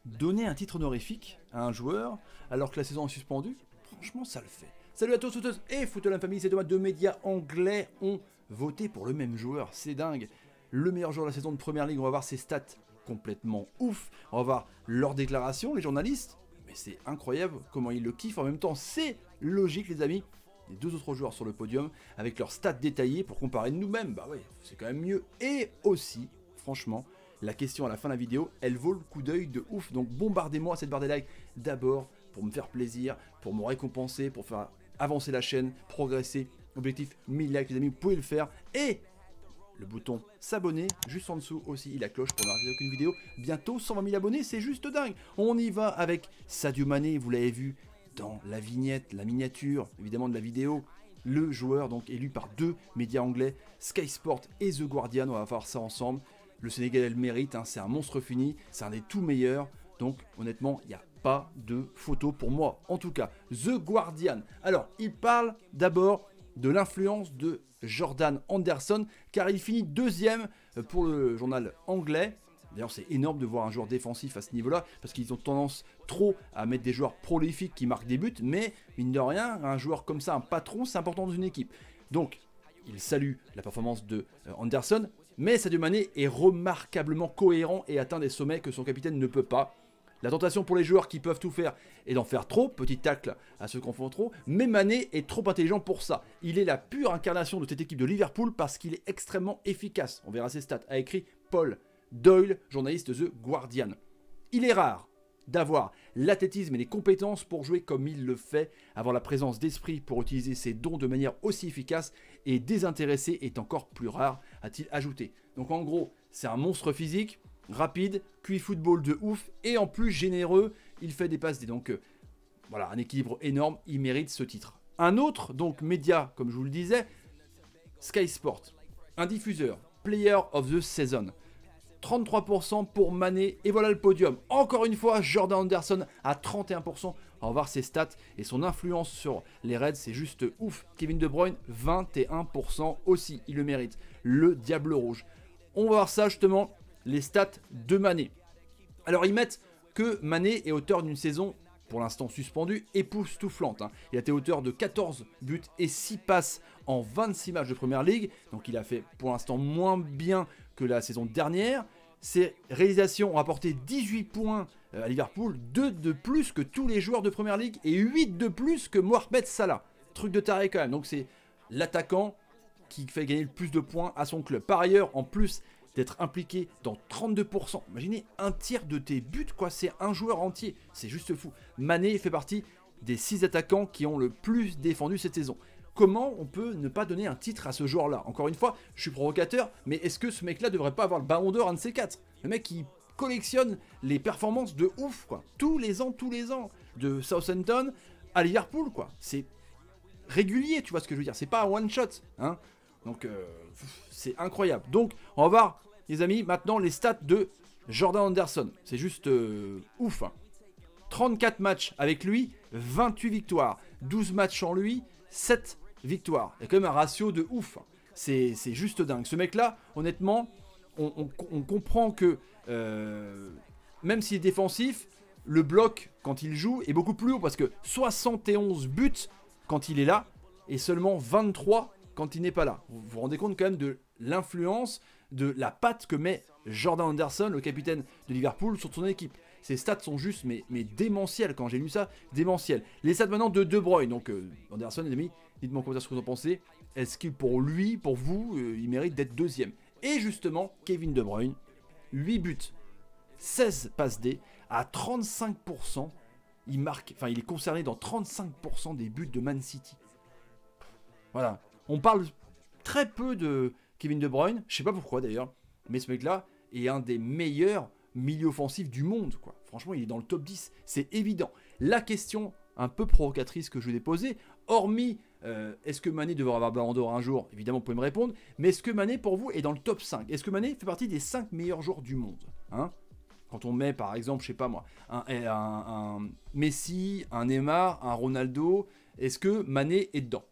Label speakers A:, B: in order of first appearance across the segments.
A: Donner un titre honorifique à un joueur alors que la saison est suspendue, franchement ça le fait. Salut à tous, footeuses et footeux la famille, c'est Thomas, deux médias anglais ont voté pour le même joueur, c'est dingue. Le meilleur joueur de la saison de Première Ligue, on va voir ses stats complètement ouf, on va voir leurs déclarations, les journalistes, mais c'est incroyable comment ils le kiffent, en même temps c'est logique les amis. Les deux autres joueurs sur le podium avec leurs stats détaillées pour comparer nous-mêmes, bah ouais, c'est quand même mieux. Et aussi, franchement, la question à la fin de la vidéo, elle vaut le coup d'œil de ouf. Donc bombardez-moi cette barre des likes d'abord pour me faire plaisir, pour me récompenser, pour faire avancer la chaîne, progresser. Objectif 1000 likes les amis, vous pouvez le faire. Et le bouton s'abonner, juste en dessous aussi la cloche pour ne rater aucune vidéo. Bientôt 120 000 abonnés, c'est juste dingue. On y va avec Sadio Mané, vous l'avez vu dans la vignette, la miniature évidemment de la vidéo. Le joueur donc élu par deux médias anglais, Sky Sport et The Guardian, on va voir ça ensemble. Le Sénégalais le mérite, hein, c'est un monstre fini, c'est un des tout meilleurs. Donc honnêtement, il n'y a pas de photo pour moi. En tout cas, The Guardian. Alors, il parle d'abord de l'influence de Jordan Henderson, car il finit deuxième pour le journal anglais. D'ailleurs, c'est énorme de voir un joueur défensif à ce niveau-là, parce qu'ils ont tendance trop à mettre des joueurs prolifiques qui marquent des buts, mais mine de rien, un joueur comme ça, un patron, c'est important dans une équipe. Donc, il salue la performance de Henderson, mais Sadio Mané est remarquablement cohérent et atteint des sommets que son capitaine ne peut pas. La tentation pour les joueurs qui peuvent tout faire est d'en faire trop, petit tacle à ceux qui en font trop, mais Mané est trop intelligent pour ça. Il est la pure incarnation de cette équipe de Liverpool parce qu'il est extrêmement efficace. On verra ses stats, a écrit Paul Doyle, journaliste The Guardian. Il est rare d'avoir l'athlétisme et les compétences pour jouer comme il le fait, avoir la présence d'esprit pour utiliser ses dons de manière aussi efficace et désintéressé est encore plus rare, a-t-il ajouté. Donc en gros, c'est un monstre physique, rapide, QI football de ouf et en plus généreux, il fait des passes. Donc voilà, un équilibre énorme, il mérite ce titre. Un autre, donc média, comme je vous le disais, Sky Sport, un diffuseur, Player of the Season. 33% pour Mané et voilà le podium. Encore une fois, Jordan Henderson à 31%. On va voir ses stats et son influence sur les Reds, c'est juste ouf. Kevin De Bruyne, 21% aussi, il le mérite. Le Diable Rouge. On va voir ça justement, les stats de Mané. Alors ils mettent que Mané est auteur d'une saison, pour l'instant suspendue, époustouflante. Il a été auteur de 14 buts et 6 passes en 26 matchs de Première Ligue. Donc il a fait pour l'instant moins bien que la saison dernière. Ses réalisations ont apporté 18 points à Liverpool, 2 de plus que tous les joueurs de Première Ligue et 8 de plus que Mohamed Salah. Truc de taré quand même. Donc c'est l'attaquant qui fait gagner le plus de points à son club. Par ailleurs, en plus d'être impliqué dans 32%, imaginez un tiers de tes buts, quoi, c'est un joueur entier, c'est juste fou. Mané fait partie des 6 attaquants qui ont le plus défendu cette saison. Comment on peut ne pas donner un titre à ce joueur-là? Encore une fois, je suis provocateur, mais est-ce que ce mec-là devrait pas avoir le ballon d'or, un de ces 4? Le mec qui collectionne les performances de ouf, quoi, tous les ans, de Southampton à Liverpool, quoi. C'est régulier, tu vois ce que je veux dire, c'est pas un one-shot, hein. Donc, c'est incroyable. Donc, on va voir, les amis, maintenant les stats de Jordan Henderson. C'est juste ouf, hein. 34 matchs avec lui, 28 victoires. 12 matchs en lui, 7 victoires. Il y a quand même un ratio de ouf, hein. C'est juste dingue. Ce mec-là, honnêtement, on comprend que, même s'il est défensif, le bloc, quand il joue, est beaucoup plus haut. Parce que 71 buts quand il est là, et seulement 23 quand il n'est pas là. Vous vous rendez compte quand même de l'influence, de la patte que met Jordan Henderson, le capitaine de Liverpool, sur son équipe. Ses stats sont juste mais démentiels. Quand j'ai lu ça, démentiels. Les stats maintenant de De Bruyne. Donc Henderson, les amis, dites-moi en commentaire ce que vous en pensez. Est-ce que pour lui, pour vous, il mérite d'être deuxième? Et justement, Kevin De Bruyne, 8 buts, 16 passes D, à 35%. Il marque, enfin il est concerné dans 35% des buts de Man City. Voilà. On parle très peu de Kevin De Bruyne, je sais pas pourquoi d'ailleurs, mais ce mec-là est un des meilleurs milieux offensifs du monde, quoi. Franchement, il est dans le top 10, c'est évident. La question un peu provocatrice que je vous ai posée, hormis est-ce que Mané devrait avoir Ballon d'Or un jour? Évidemment, vous pouvez me répondre, mais est-ce que Mané, pour vous, est dans le top 5? Est-ce que Mané fait partie des 5 meilleurs joueurs du monde, hein? Quand on met, par exemple, je sais pas moi, un Messi, un Neymar, un Ronaldo, est-ce que Mané est dedans?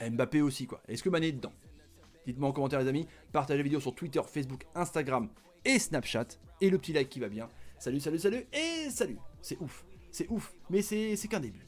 A: Mbappé aussi, quoi. Est-ce que Mané est dedans? Dites-moi en commentaire, les amis. Partagez la vidéo sur Twitter, Facebook, Instagram et Snapchat. Et le petit like qui va bien. Salut, salut, salut, et salut. C'est ouf, mais c'est qu'un début.